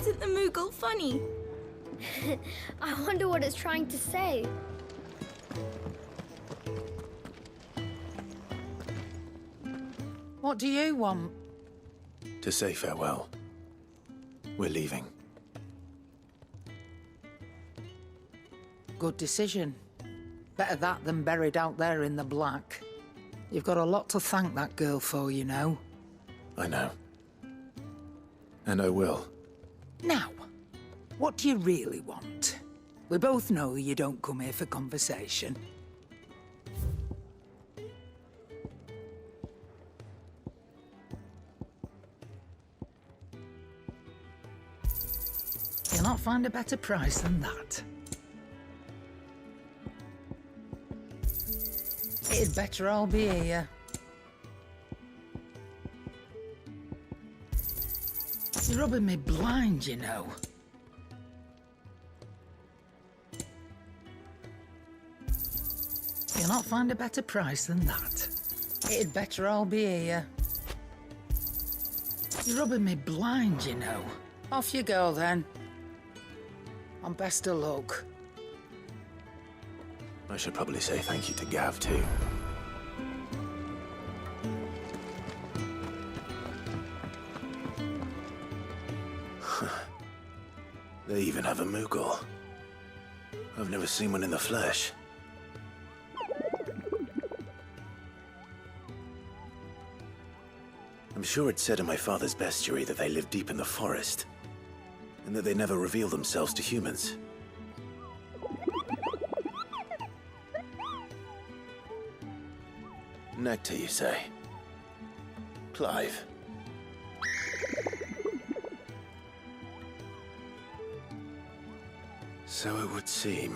Isn't the Moogle funny? I wonder what it's trying to say. What do you want? To say farewell. We're leaving. Good decision. Better that than buried out there in the black. You've got a lot to thank that girl for, you know. I know. And I will. Now, what do you really want? We both know you don't come here for conversation. You'll not find a better price than that. It'd better all be here. You're rubbing me blind, you know. You'll not find a better price than that. It'd better all be here. You're rubbing me blind, you know. Off you go, then. And best of luck. I should probably say thank you to Gav, too. They even have a Moogle. I've never seen one in the flesh. I'm sure it said in my father's bestiary that they live deep in the forest, and that they never reveal themselves to humans. Nectar, you say? Clive. So it would seem.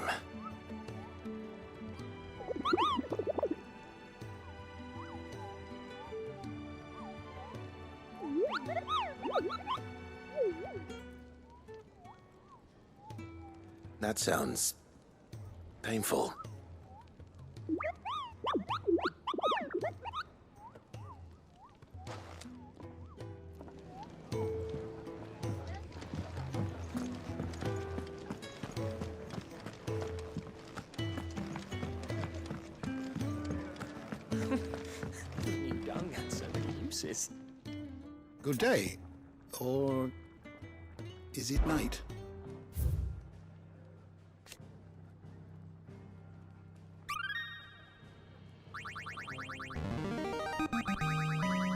That sounds painful. Good day. Or is it night?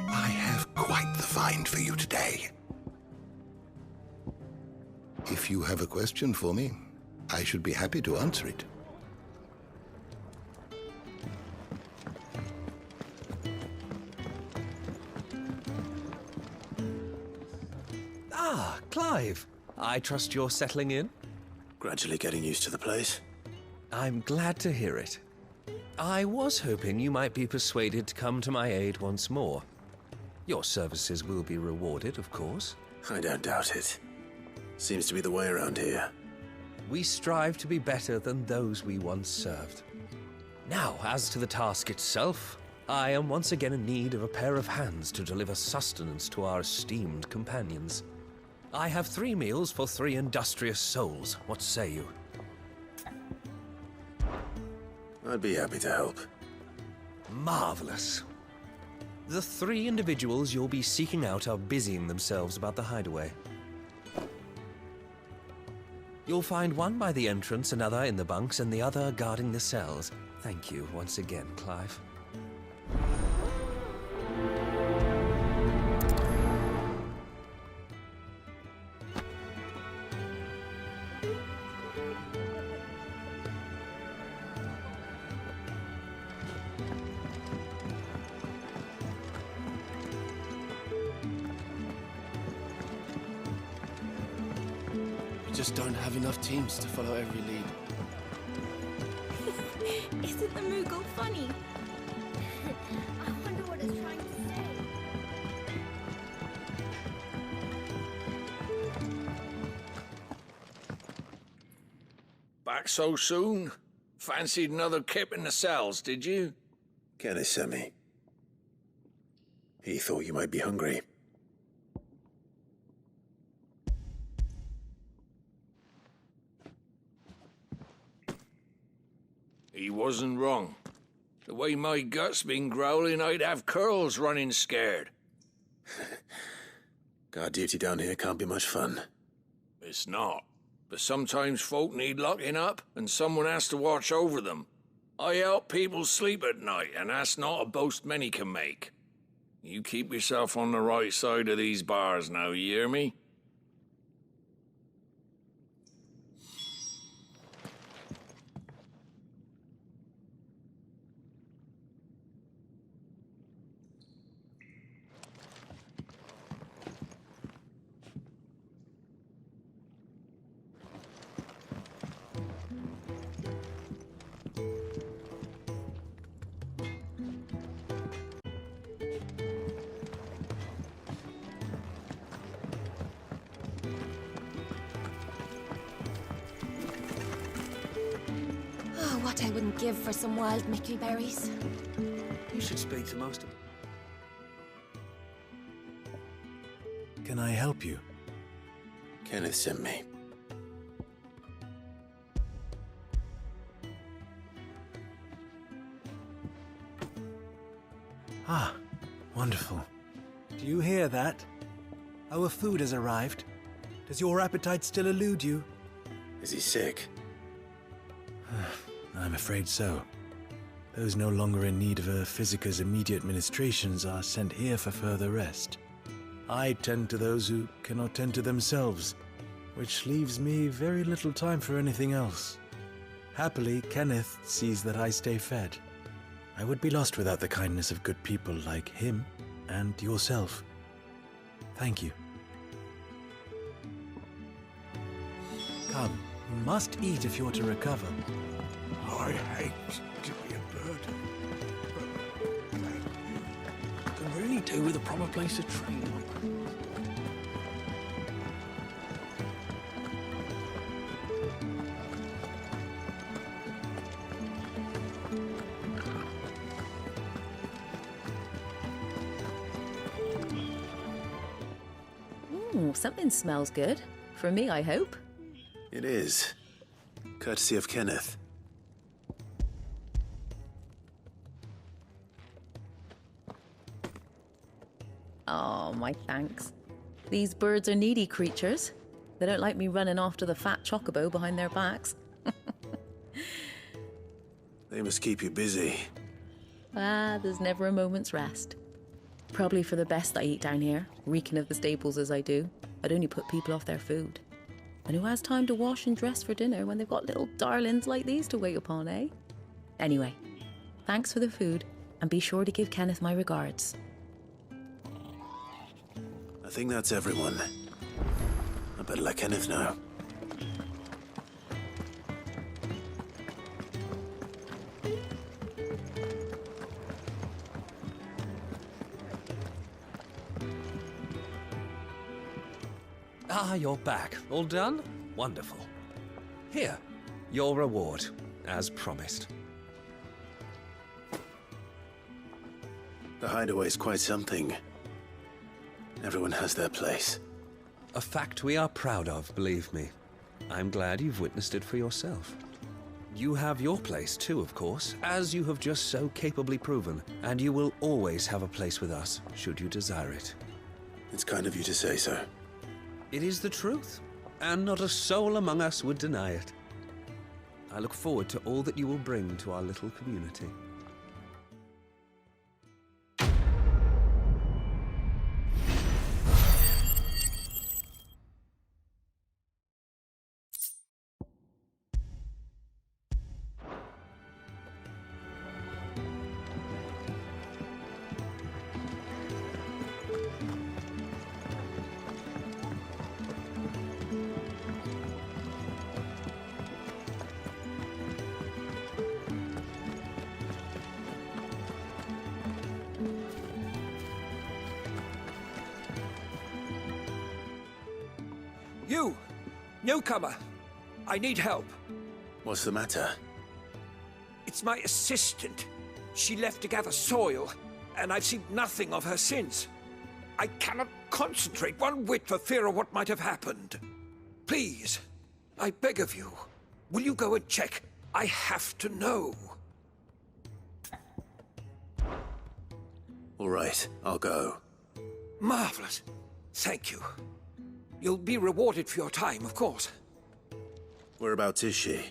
I have quite the find for you today. If you have a question for me, I should be happy to answer it. Ah, Clive. I trust you're settling in? Gradually getting used to the place. I'm glad to hear it. I was hoping you might be persuaded to come to my aid once more. Your services will be rewarded, of course. I don't doubt it. Seems to be the way around here. We strive to be better than those we once served. Now, as to the task itself, I am once again in need of a pair of hands to deliver sustenance to our esteemed companions. I have 3 meals for 3 industrious souls. What say you? I'd be happy to help. Marvelous. The 3 individuals you'll be seeking out are busying themselves about the hideaway. You'll find one by the entrance, another in the bunks, and the other guarding the cells. Thank you once again, Clive. Just don't have enough teams to follow every lead. Isn't the Moogle funny? I wonder what it's trying to say. Back so soon? Fancied another kip in the cells, did you? Kenny sent me. He thought you might be hungry. He wasn't wrong. The way my gut's been growling, I'd have curls running scared. Guard duty down here can't be much fun. It's not. But sometimes folk need locking up, and someone has to watch over them. I help people sleep at night, and that's not a boast many can make. You keep yourself on the right side of these bars now, you hear me? Oh, what I wouldn't give for some wild Mickey berries. You should speak to most of them. Can I help you? Kenneth sent me. Ah, wonderful. Do you hear that? Our food has arrived. Does your appetite still elude you? Is he sick? I'm afraid so. Those no longer in need of a physicker's immediate ministrations are sent here for further rest. I tend to those who cannot tend to themselves, which leaves me very little time for anything else. Happily, Kenneth sees that I stay fed. I would be lost without the kindness of good people like him and yourself. Thank you. Come, you must eat if you're to recover. I hate to be a burden, but thank you. Can really do with a proper place to train. Ooh, something smells good. For me, I hope. It is. Courtesy of Kenneth. Oh, my thanks. These birds are needy creatures. They don't like me running after the fat chocobo behind their backs. They must keep you busy. Ah, there's never a moment's rest. Probably for the best I eat down here, reeking of the stables as I do. I'd only put people off their food. And who has time to wash and dress for dinner when they've got little darlings like these to wait upon, eh? Anyway, thanks for the food, and be sure to give Kenneth my regards. I think that's everyone. I better let Kenneth know. Ah, you're back. All done? Wonderful. Here, your reward, as promised. The hideaway's quite something. Everyone has their place. A fact we are proud of, believe me. I'm glad you've witnessed it for yourself. You have your place too, of course, as you have just so capably proven, and you will always have a place with us, should you desire it. It's kind of you to say so. It is the truth, and not a soul among us would deny it. I look forward to all that you will bring to our little community. You! Newcomer! I need help. What's the matter? It's my assistant. She left to gather soil, and I've seen nothing of her since. I cannot concentrate one whit for fear of what might have happened. Please, I beg of you, will you go and check? I have to know. All right, I'll go. Marvelous. Thank you. You'll be rewarded for your time, of course. Whereabouts is she?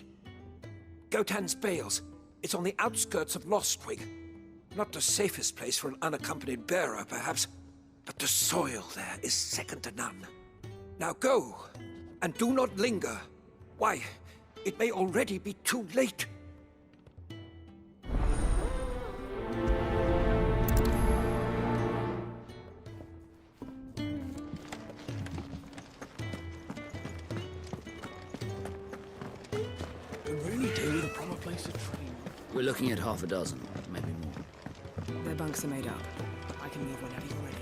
Gotan's Bales. It's on the outskirts of Lostwig. Not the safest place for an unaccompanied bearer, perhaps, but the soil there is second to none. Now go, and do not linger. Why, it may already be too late. We're looking at half a dozen, maybe more. Their bunks are made up. I can move whenever you're ready.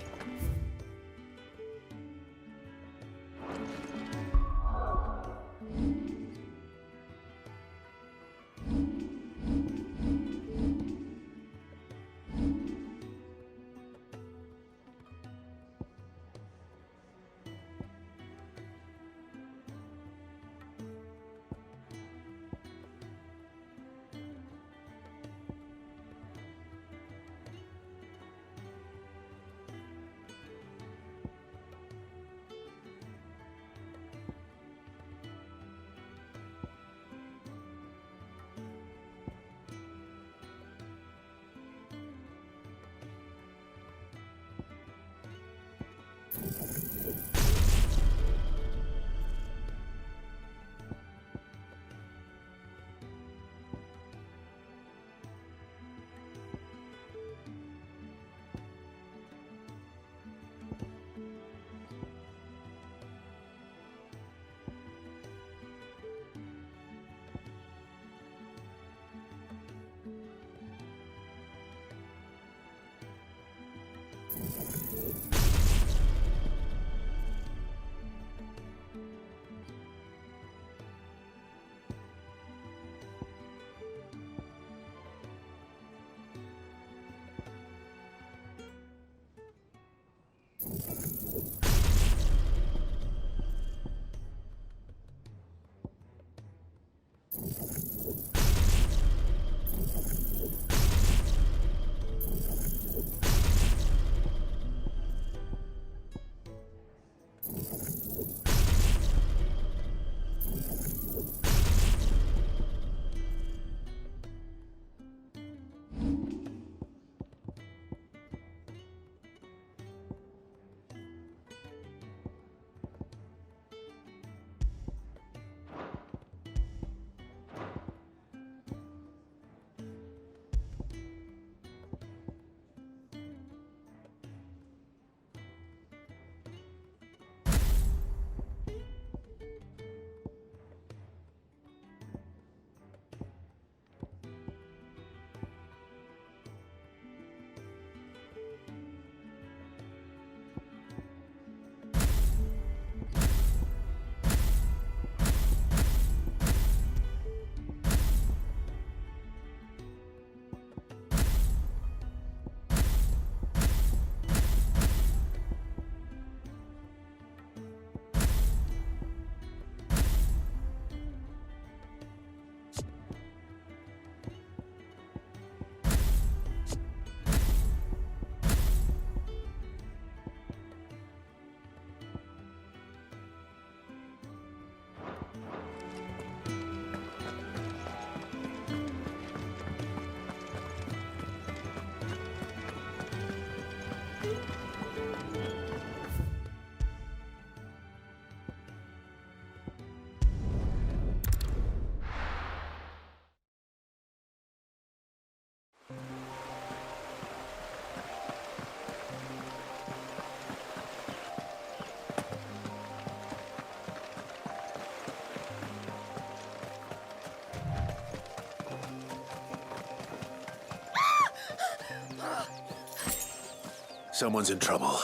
Someone's in trouble.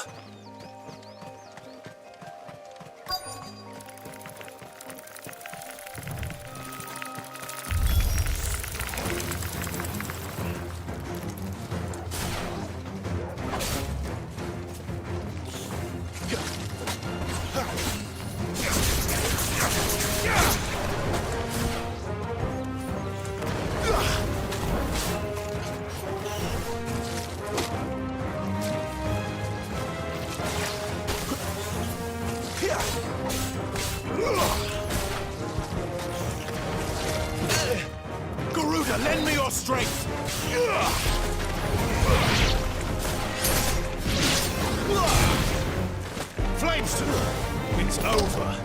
Garuda, lend me your strength! Flamestone! It's over!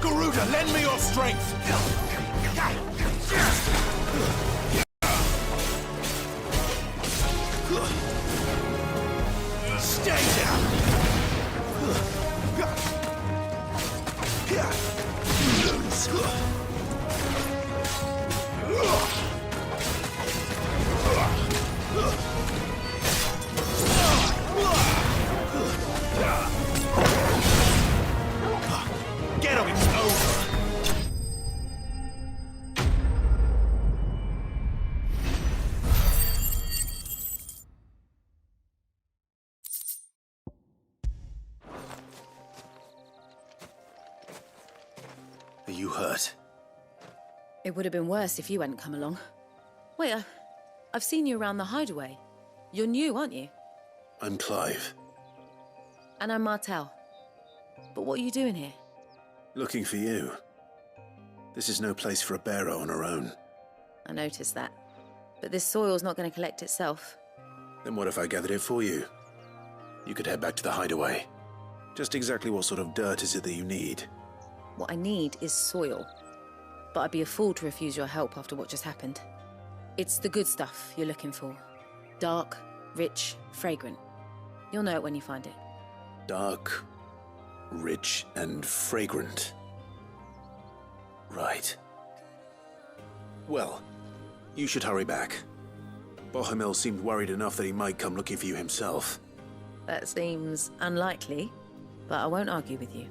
Garuda, lend me your strength! Stay down! Lose! Get him, it's over! Are you hurt? It would have been worse if you hadn't come along. Wait, I've seen you around the hideaway. You're new, aren't you? I'm Clive. And I'm Martel. But what are you doing here? Looking for you. This is no place for a bearer on her own. I noticed that. But this soil's not going to collect itself. Then what if I gathered it for you? You could head back to the hideaway. Just exactly what sort of dirt is it that you need? What I need is soil. But I'd be a fool to refuse your help after what just happened. It's the good stuff you're looking for. Dark, rich, fragrant. You'll know it when you find it. Dark, rich, and fragrant. Right. Well, you should hurry back. Bohemil seemed worried enough that he might come looking for you himself. That seems unlikely, but I won't argue with you.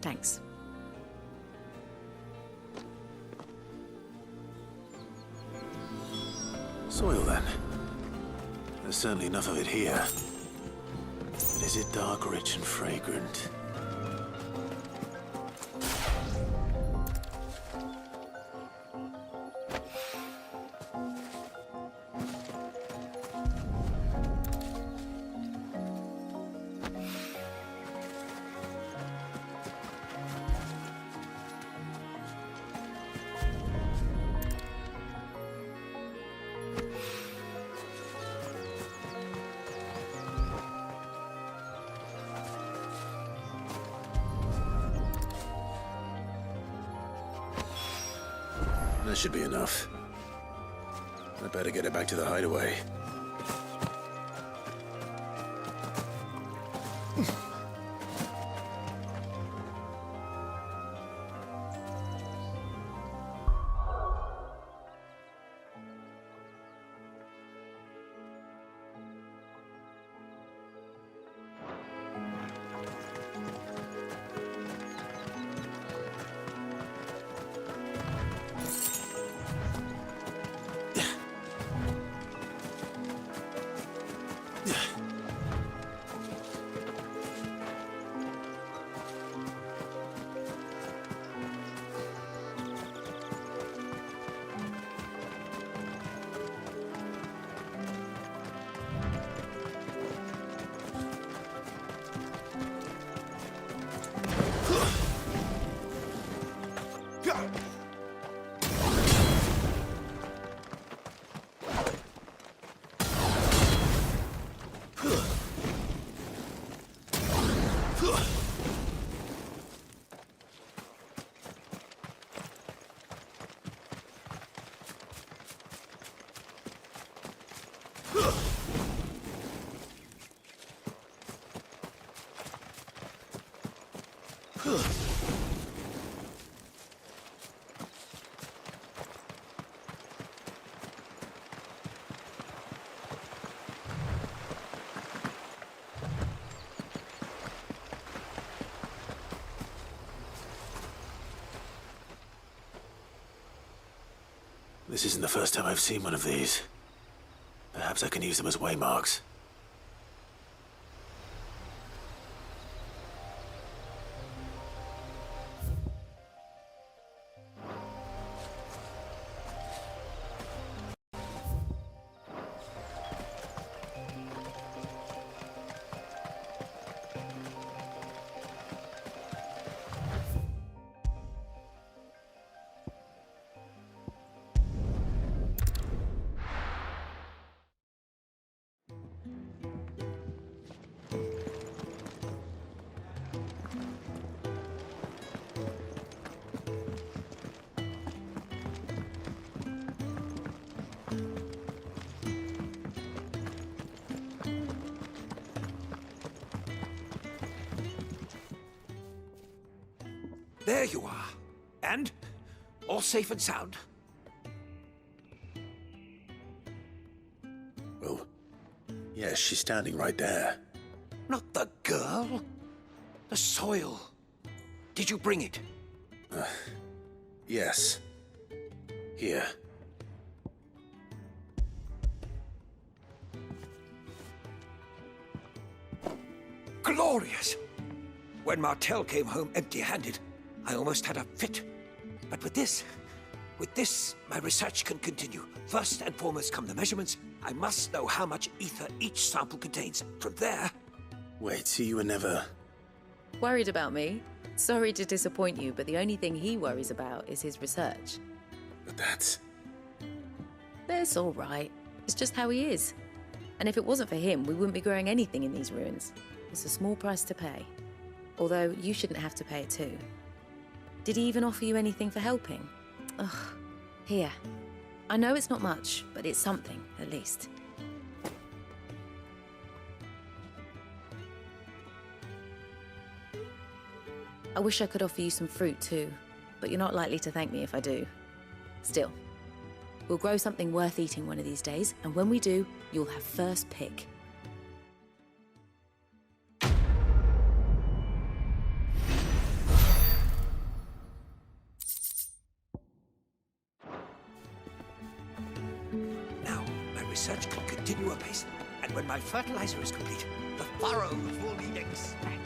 Thanks. Soil, then. There's certainly enough of it here. But is it dark, rich, and fragrant? That should be enough. I better get it back to the hideaway. This isn't the first time I've seen one of these. Perhaps I can use them as waymarks. There you are. And? All safe and sound? Well, yes, she's standing right there. Not the girl. The soil. Did you bring it? Yes. Here. Glorious! When Martel came home empty-handed, I almost had a fit. But with this, my research can continue. First and foremost come the measurements. I must know how much ether each sample contains. From there... Wait, so you were never... Worried about me? Sorry to disappoint you, but the only thing he worries about is his research. But that's... That's all right. It's just how he is. And if it wasn't for him, we wouldn't be growing anything in these ruins. It's a small price to pay. Although, you shouldn't have to pay it too. Did he even offer you anything for helping? Ugh. Here. I know it's not much, but it's something, at least. I wish I could offer you some fruit too, but you're not likely to thank me if I do. Still, we'll grow something worth eating one of these days, and when we do, you'll have first pick. Now, my research can continue apace, and when my fertilizer is complete, the furrows will be expanded.